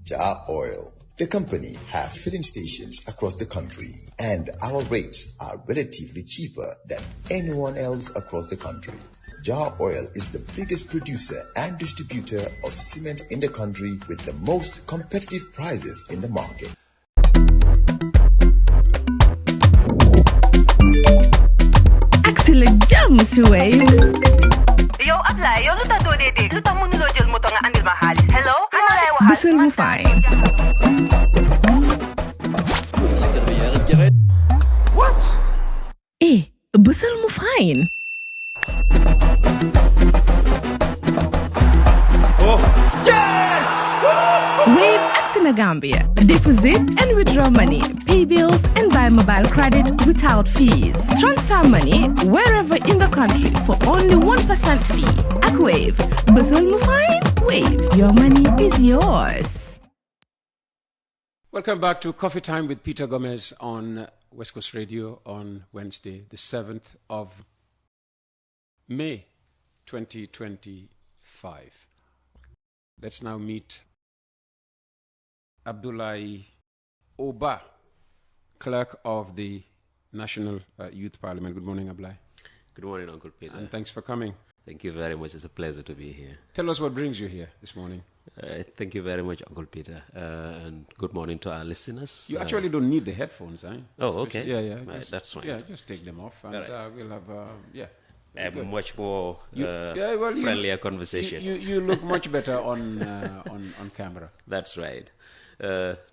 Jar Oil. The company have filling stations across the country, and our rates are relatively cheaper than anyone else across the country. Jar Oil is the biggest producer and distributor of cement in the country with the most competitive prices in the market. Axel jam si Wave. Yo, Abdoulie, yo, lu tax doo dee dégg lu tax mënuloo jël moto nga andil ma xaalis. Hello? Bësal mu fine. What? Bësal mu fine. Oh, yes! Wave Axina Gambia. Deposit and withdraw money, pay bills and buy mobile credit without fees. Transfer money wherever in the country for only 1% fee. Ak Wave. Bësal mu fine. Wave. Your money is yours. Welcome back to Coffee Time with Peter Gomez on West Coast Radio on Wednesday, the 7th of May, 2025. Let's now meet Abdoulie Oba, Clerk of the National Youth Parliament. Good morning, Abdoulie. Good morning, Uncle Peter. And thanks for coming. Thank you very much. It's a pleasure to be here. Tell us what brings you here this morning. Thank you very much, Uncle Peter. And good morning to our listeners. You actually don't need the headphones, eh? Oh, okay. Yeah. Right, that's fine. Yeah, just take them off and Right. we'll have, A much more well, friendlier conversation. You look much better on camera. That's right.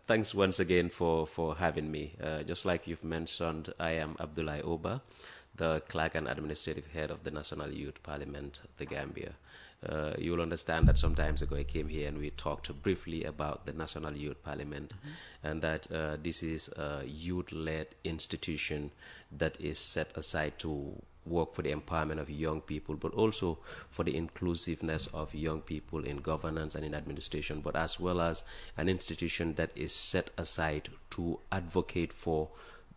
Thanks once again for having me. Just like you've mentioned, I am Abdoulie Oba, the Clerk and Administrative Head of the National Youth Parliament, the Gambia. You will understand that some time ago I came here and we talked briefly about the National Youth Parliament, and that this is a youth-led institution that is set aside to work for the empowerment of young people, but also for the inclusiveness of young people in governance and in administration, but as well as an institution that is set aside to advocate for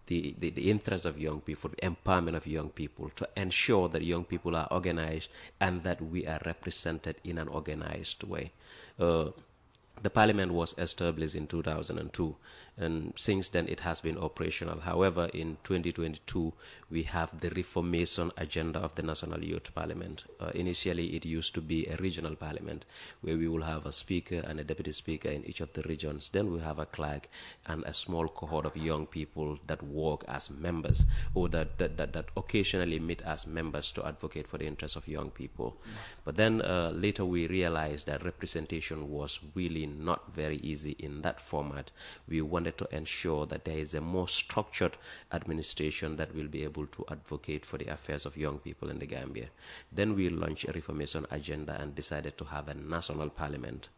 the interests of young people, the empowerment of young people, to ensure that young people are organized and that we are represented in an organized way. The parliament was established in 2002, and since then it has been operational. However, in 2022, we have the reformation agenda of the National Youth Parliament. Initially, it used to be a regional parliament where we will have a speaker and a deputy speaker in each of the regions. Then we have a clerk and a small cohort of young people that work as members, or that occasionally meet as members to advocate for the interests of young people. But then later we realized that representation was really not very easy in that format. We wanted to ensure that there is a more structured administration that will be able to advocate for the affairs of young people in the Gambia. Then we launched a reformation agenda and decided to have a national parliament.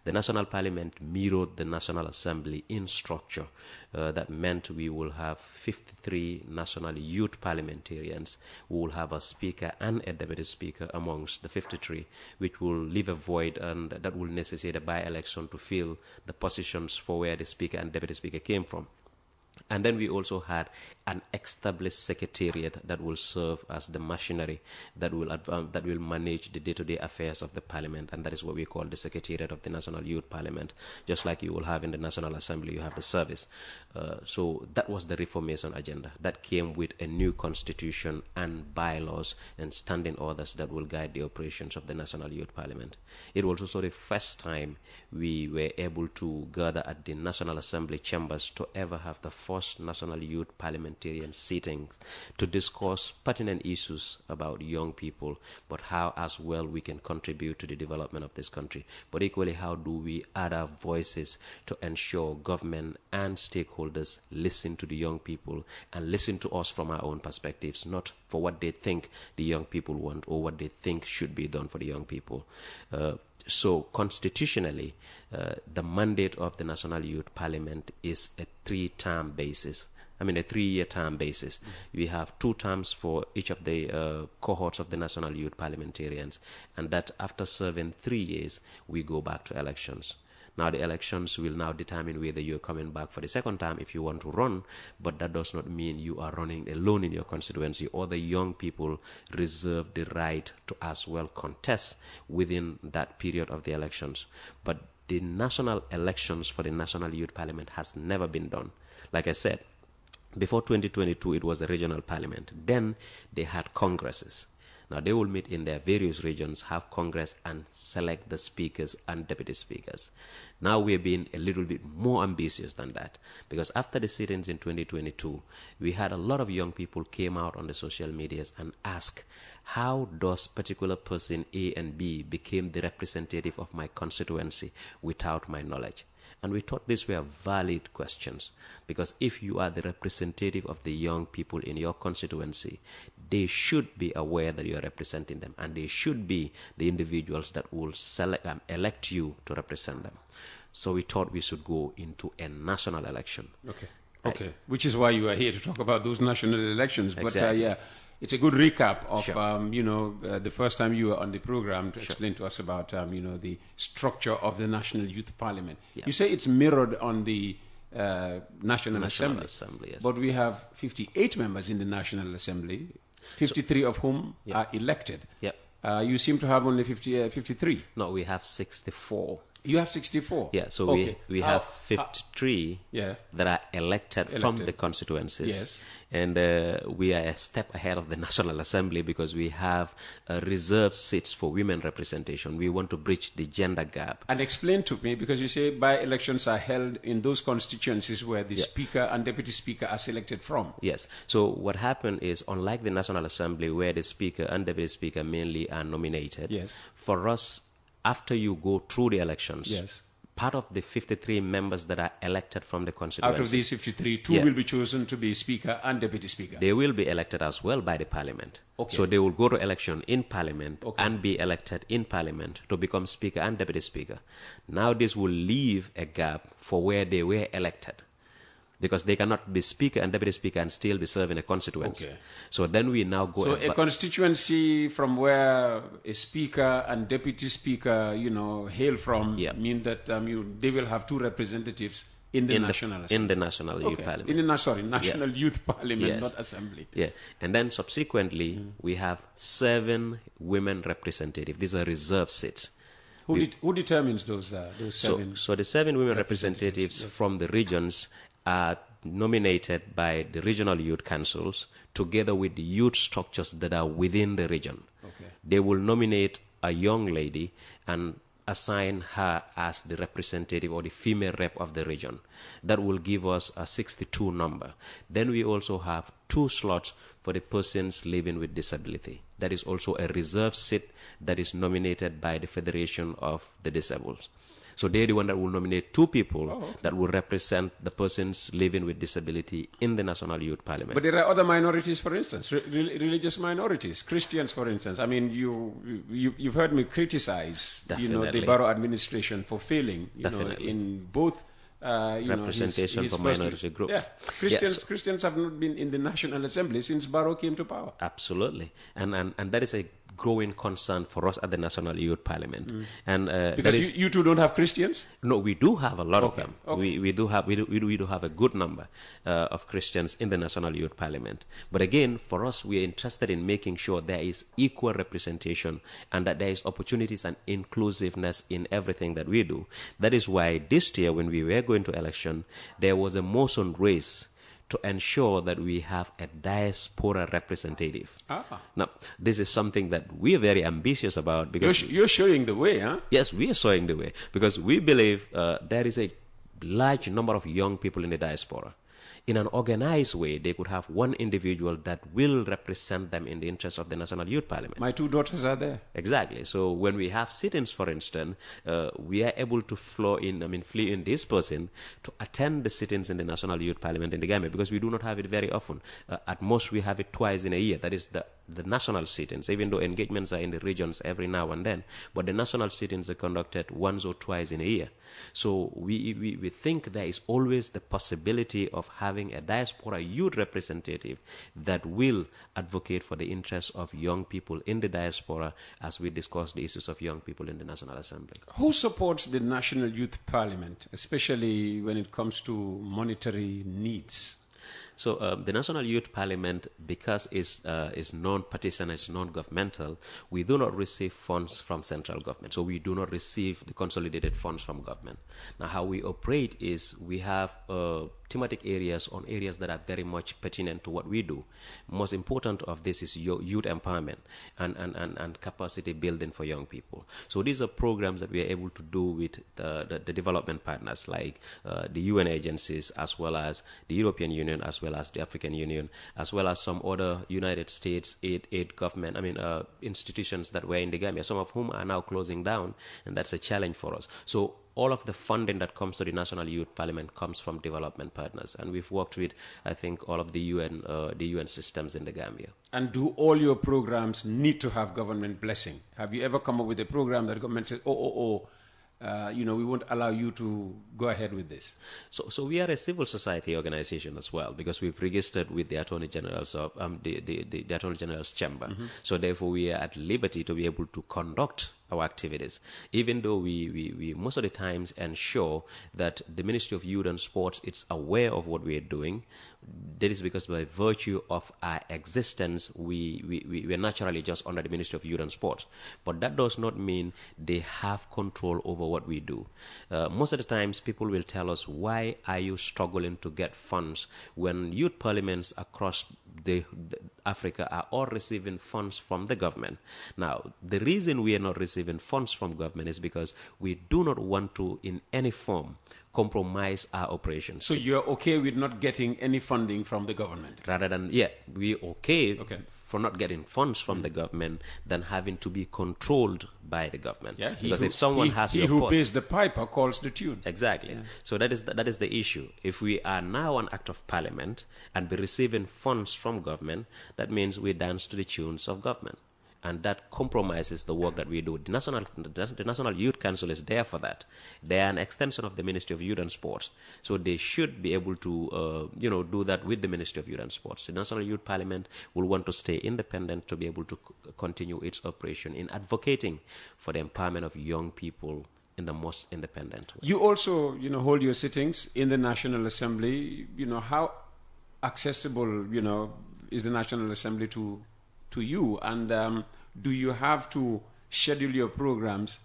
The National Parliament mirrored the National Assembly in structure. That meant we will have 53 national youth parliamentarians. We will have a speaker and a deputy speaker amongst the 53, which will leave a void, and that will necessitate a by-election to fill the positions for where the speaker and deputy speaker came from. And then we also had an established secretariat that will serve as the machinery that will manage the day-to-day affairs of the parliament, and that is what we call the secretariat of the National Youth Parliament. Just like you will have in the National Assembly, you have the service. So that was the reformation agenda that came with a new constitution and bylaws and standing orders that will guide the operations of the National Youth Parliament. It was also the first time we were able to gather at the National Assembly chambers to ever have the first National Youth Parliamentarian sittings to discuss pertinent issues about young people, but how as well we can contribute to the development of this country. But equally, how do we add our voices to ensure government and stakeholders listen to the young people and listen to us from our own perspectives, not for what they think the young people want or what they think should be done for the young people. So constitutionally, the mandate of the National Youth Parliament is a three-year term basis. We have 2 terms for each of the cohorts of the National Youth Parliamentarians, and that after serving 3 years, we go back to elections. Now, the elections will now determine whether you're coming back for the second time if you want to run, but that does not mean you are running alone in your constituency. Other young people reserve the right to as well contest within that period of the elections. But the national elections for the National Youth Parliament has never been done. Like I said, before 2022, it was a regional parliament. Then they had congresses. Now, they will meet in their various regions, have congress, and select the speakers and deputy speakers. Now, we're being a little bit more ambitious than that, because after the sit-ins in 2022, we had a lot of young people came out on the social medias and asked, how does particular person A and B became the representative of my constituency without my knowledge? And we thought these were valid questions, because if you are the representative of the young people in your constituency, they should be aware that you are representing them, and they should be the individuals that will elect you to represent them. So we thought we should go into a national election. Okay. Which is why you are here to talk about those national elections. Exactly. But it's a good recap of, Sure. the first time you were on the program to explain to us about, the structure of the National Youth Parliament. Yeah. You say it's mirrored on the National Assembly. Yes. But we have 58 members in the National Assembly, 53 of whom are elected. Yep. You seem to have only 53. No, we have 64. You have 64? Yeah, so we have 53 that are elected from the constituencies. Yes. And we are a step ahead of the National Assembly because we have reserved seats for women representation. We want to bridge the gender gap. And explain to me, because you say by-elections are held in those constituencies where the Speaker and Deputy Speaker are selected from. Yes. So what happened is, unlike the National Assembly where the Speaker and Deputy Speaker mainly are nominated, for us, after you go through the elections, part of the 53 members that are elected from the constituencies, out of these 53, two will be chosen to be Speaker and Deputy Speaker. They will be elected as well by the Parliament. Okay. So they will go to election in Parliament and be elected in Parliament to become Speaker and Deputy Speaker. Now this will leave a gap for where they were elected, because they cannot be Speaker and Deputy Speaker and still be serving a constituency. Okay. So then we now go... So a constituency from where a Speaker and Deputy Speaker, hail from, mean that they will have two representatives in the National Assembly. In the National Youth Parliament. National Youth Parliament, not Assembly. Yeah, and then subsequently, we have 7 women representatives. These are reserved seats. Who determines those 7? So the 7 women representatives from the regions are nominated by the regional youth councils together with the youth structures that are within the region. Okay. They will nominate a young lady and assign her as the representative or the female rep of the region. That will give us a 62 number. Then we also have 2 slots for the persons living with disability. That is also a reserved seat that is nominated by the Federation of the Disabled. So they're the one that will nominate 2 people that will represent the persons living with disability in the National Youth Parliament. But there are other minorities, for instance, religious minorities, Christians, for instance. I mean, you've heard me criticize, the borough administration for failing, in both. Representation his for minority groups. Yeah. Christians have not been in the National Assembly since Barrow came to power. Absolutely, and that is a growing concern for us at the National Youth Parliament. And because you two don't have Christians? No, we do have a lot of them. Okay. We do have a good number of Christians in the National Youth Parliament. But again, for us, we are interested in making sure there is equal representation and that there is opportunities and inclusiveness in everything that we do. That is why this year, when we were going to election, there was a motion raised to ensure that we have a diaspora representative. Now, this is something that we are very ambitious about, because you're showing the way, huh? Yes, we are showing the way, because we believe there is a large number of young people in the diaspora. In an organized way, they could have one individual that will represent them in the interest of the National Youth Parliament. My 2 daughters are there. Exactly. So when we have sit-ins, for instance, we are able to flee in this person to attend the sit-ins in the National Youth Parliament in the Gambia, because we do not have it very often. At most, we have it twice in a year. That is the national sit-ins, even though engagements are in the regions every now and then. But the national sit-ins are conducted once or twice in a year. So we think there is always the possibility of having a diaspora youth representative that will advocate for the interests of young people in the diaspora as we discuss the issues of young people in the National Assembly. Who supports the National Youth Parliament, especially when it comes to monetary needs? So the National Youth Parliament, because it's non-partisan, it's non-governmental, we do not receive funds from central government. So we do not receive the consolidated funds from government. Now, how we operate is we have thematic areas on areas that are very much pertinent to what we do. Most important of this is youth empowerment and capacity building for young people. So these are programs that we are able to do with the development partners like the UN agencies, as well as the European Union, as well as the African Union, as well as some other United States aid government, institutions that were in the Gambia, some of whom are now closing down, and that's a challenge for us. So all of the funding that comes to the National Youth Parliament comes from development partners, and we've worked with, I think, all of the UN systems in the Gambia. And do all your programs need to have government blessing? Have you ever come up with a program that the government says, we won't allow you to go ahead with this? So we are a civil society organization as well, because we've registered with the Attorney General's of the Attorney General's Chamber. Mm-hmm. So therefore, we are at liberty to be able to conduct our activities, even though we most of the times ensure that the Ministry of Youth and Sports is aware of what we are doing. That is because by virtue of our existence, we are naturally just under the Ministry of Youth and Sports. But that does not mean they have control over what we do. Most of the times, people will tell us, why are you struggling to get funds when youth parliaments across the Africa are all receiving funds from the government? Now, the reason we are not receiving funds from government is because we do not want to, in any form, compromise our operations. So you're okay with not getting any funding from the government? Rather than, we're okay for not getting funds from the government than having to be controlled by the government. Yeah, because if someone has he who pays the piper calls the tune. Exactly. Yeah. So that is the issue. If we are now an act of parliament and be receiving funds from government, that means we dance to the tunes of government. And that compromises the work that we do. The National Youth Council is there for that. They are an extension of the Ministry of Youth and Sports. So they should be able to, do that with the Ministry of Youth and Sports. The National Youth Parliament will want to stay independent to be able to continue its operation in advocating for the empowerment of young people in the most independent way. You also, hold your sittings in the National Assembly. How accessible, is the National Assembly to you, and do you have to schedule your programs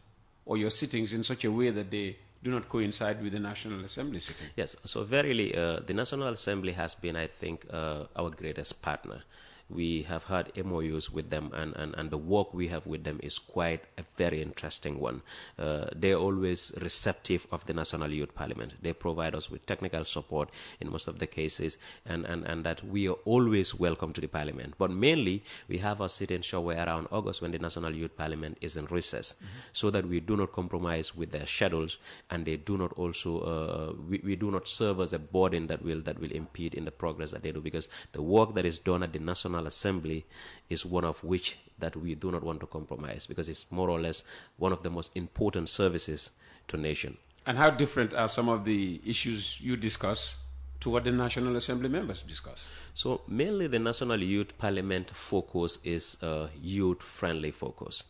or your sittings in such a way that they do not coincide with the National Assembly sitting? Yes, so verily, the National Assembly has been, I think, our greatest partner. We have had MOUs with them, and the work we have with them is quite a very interesting one. They're always receptive of the National Youth Parliament. They provide us with technical support in most of the cases, and that we are always welcome to the Parliament. But mainly, we have our sit-in somewhere around August when the National Youth Parliament is in recess, so that we do not compromise with their schedules, and they do not also, we do not serve as a burden that will impede in the progress that they do, because the work that is done at the National Assembly is one of which that we do not want to compromise, because it's more or less one of the most important services to nation. And how different are some of the issues you discuss to what the National Assembly members discuss? So mainly the National Youth Parliament focus is youth-friendly focus.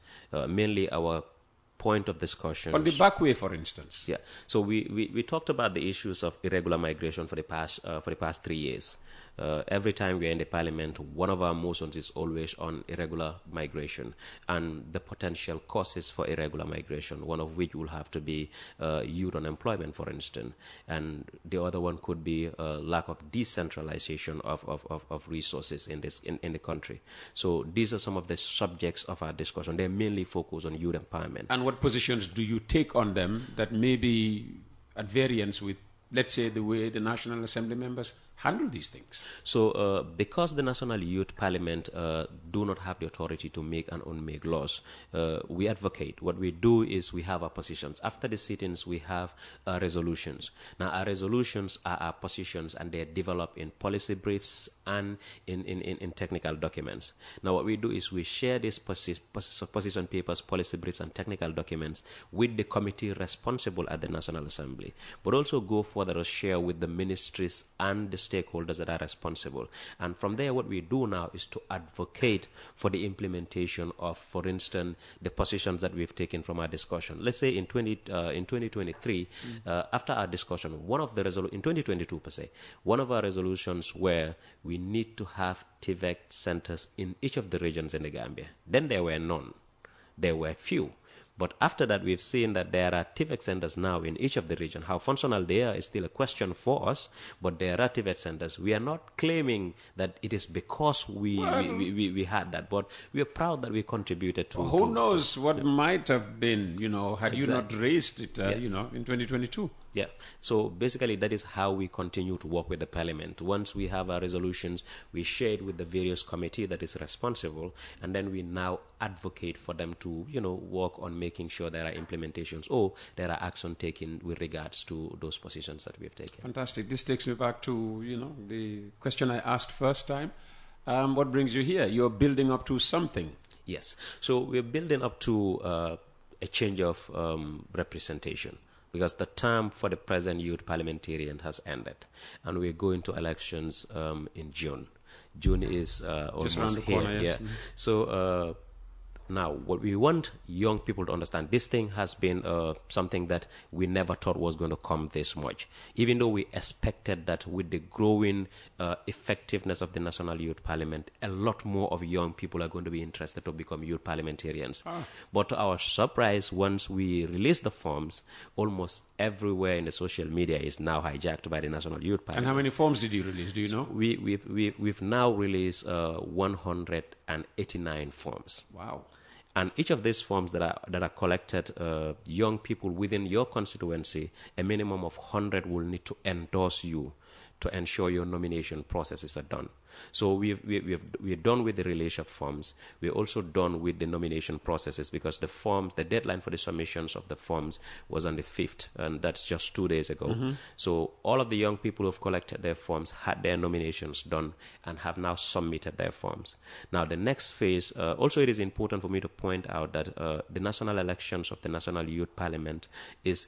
Mainly our point of discussion. On the back way, for instance. Yeah. So we talked about the issues of irregular migration for the past 3 years. Every time we are in the Parliament, one of our motions is always on irregular migration and the potential causes for irregular migration, one of which will have to be youth unemployment, for instance, and the other one could be lack of decentralization of resources in the country. So these are some of the subjects of our discussion. They're mainly focused on youth empowerment. And what positions do you take on them that may be at variance with, let's say, the way the National Assembly members handle these things? So because the National Youth Parliament do not have the authority to make and unmake laws, we advocate. What we do is we have our positions. After the sit-ins, we have resolutions. Now, our resolutions are our positions, and they're developed in policy briefs and in technical documents. Now, what we do is we share these position papers, policy briefs, and technical documents with the committee responsible at the National Assembly, but also go for further share with the ministries and the stakeholders that are responsible. And from there, what we do now is to advocate for the implementation of, for instance, the positions that we've taken from our discussion. Let's say in 2023, after our discussion, in 2022 per se, one of our resolutions were we need to have TVEC centers in each of the regions in the Gambia. Then there were none. There were few. But after that, we've seen that there are TVEC centers now in each of the region. How functional they are is still a question for us, but there are TVEC centers. We are not claiming that it is because we had that, but we are proud that we contributed to. Who knows what might have been, had you not raised it, Yes. in 2022. Yeah. So basically, that is how we continue to work with the Parliament. Once we have our resolutions, we share it with the various committee that is responsible, and then we now advocate for them to, work on making sure there are implementations or there are action taken with regards to those positions that we have taken. Fantastic. This takes me back to, the question I asked first time. What brings you here? You're building up to something. Yes. So we're building up to a change of representation, because the term for the present youth parliamentarian has ended, and we're going to elections in June. June is almost around the here. corner, yes. Yeah. So now, what we want young people to understand, this thing has been something that we never thought was going to come this much. Even though we expected that with the growing effectiveness of the National Youth Parliament, a lot more of young people are going to be interested to become youth parliamentarians. But to our surprise, once we released the forms, almost everywhere in the social media is now hijacked by the National Youth Parliament. And how many forms did you release? Do you know? We've now released 189 forms. Wow. And each of these forms that are collected, young people within your constituency, a minimum of 100 will need to endorse you to ensure your nomination processes are done. So we're done with the release of forms. We're also done with the nomination processes, because the deadline for the submissions of the forms was on the 5th, and that's just 2 days ago. Mm-hmm. So all of the young people who've collected their forms had their nominations done and have now submitted their forms. Now the next phase, also it is important for me to point out that the national elections of the National Youth Parliament is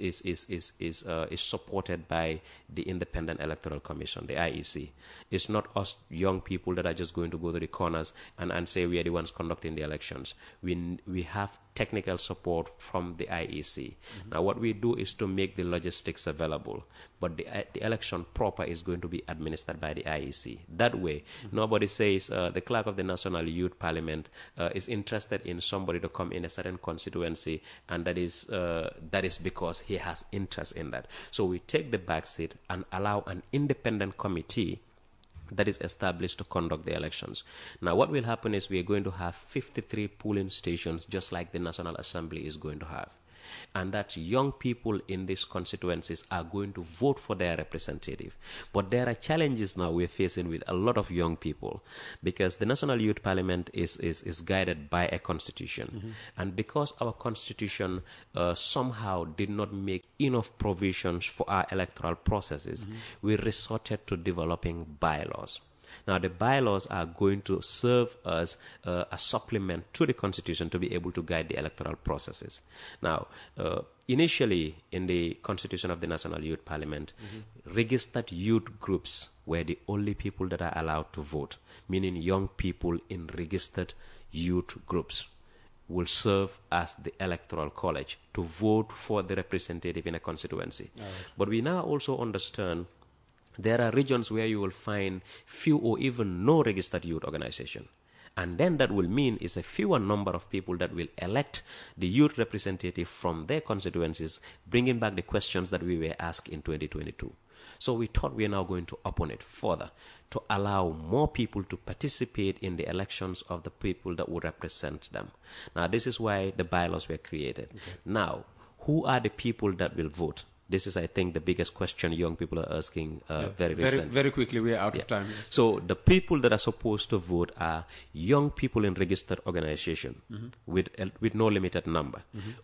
supported by the Independent Electoral Commission, the IEC. It's not us young people that are just going to go to the corners and say we are the ones conducting the elections. We have technical support from the IEC. Mm-hmm. Now what we do is to make the logistics available, but the election proper is going to be administered by the IEC. That way, nobody says the clerk of the National Youth Parliament is interested in somebody to come in a certain constituency, and that is because he has interest in that. So we take the back seat and allow an independent committee that is established to conduct the elections. Now what will happen is we are going to have 53 polling stations, just like the National Assembly is going to have. And that young people in these constituencies are going to vote for their representative. But there are challenges now we're facing with a lot of young people, because the National Youth Parliament is guided by a constitution. Mm-hmm. And because our constitution somehow did not make enough provisions for our electoral processes, we resorted to developing bylaws. Now, the bylaws are going to serve as a supplement to the Constitution to be able to guide the electoral processes. Now, initially, in the Constitution of the National Youth Parliament, registered youth groups were the only people that are allowed to vote, meaning young people in registered youth groups will serve as the electoral college to vote for the representative in a constituency. Right. But we now also understand there are regions where you will find few or even no registered youth organization. And then that will mean it's a fewer number of people that will elect the youth representative from their constituencies, bringing back the questions that we were asked in 2022. So we thought we are now going to open it further to allow more people to participate in the elections of the people that will represent them. Now, this is why the bylaws were created. Okay. Now, who are the people that will vote? This is, I think, the biggest question young people are asking very recently. Very quickly, we are out of time. Yes. So the people that are supposed to vote are young people in registered organization with no limited number.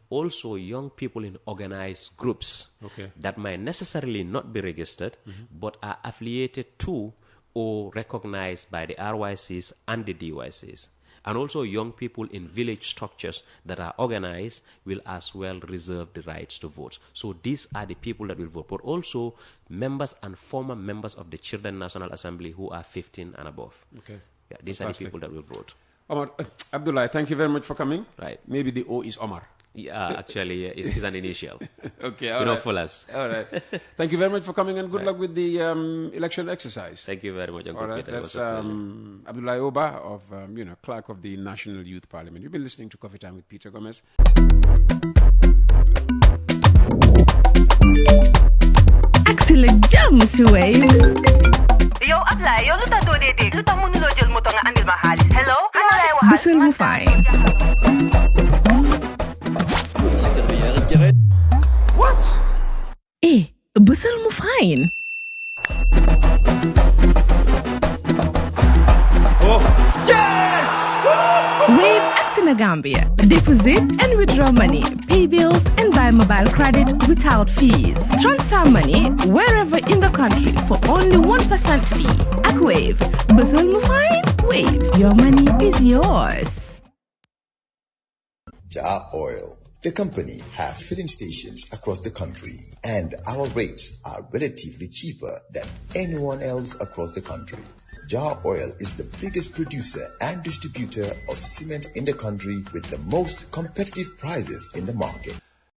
Also, young people in organized groups that might necessarily not be registered, but are affiliated to or recognized by the RYCs and the DYCs. And also young people in village structures that are organized will as well reserve the rights to vote. So these are the people that will vote, but also members and former members of the Children National Assembly who are 15 and above. Okay. Yeah, these are the people that will vote. Omar, Abdullah, thank you very much for coming. Right. Maybe the O is Omar. Yeah, actually, it's an initial. Okay, all right. For us. All right. Thank you very much for coming, and good luck with the election exercise. Thank you very much, Uncle all right. Peter. That's Abdoulie Oba of, clerk of the National Youth Parliament. You've been listening to Coffee Time with Peter Gomez. Axila jam si wave. Yo, Abdoulie, yo lu tax doo dee dégg lu tax mënuloo jël moto nga andil ma xaalis. Hello? Kan lay waxal? Bisul mu fine. What? Bisul mu fine. Oh, yes! Wave Axina Gambia. Deposit and withdraw money, pay bills and buy mobile credit without fees. Transfer money wherever in the country for only 1% fee. At Wave. Bisul mu fine? Wave. Your money is yours. Jar Oil. The company have filling stations across the country, and our rates are relatively cheaper than anyone else across the country. Jar Oil is the biggest producer and distributor of cement in the country with the most competitive prices in the market.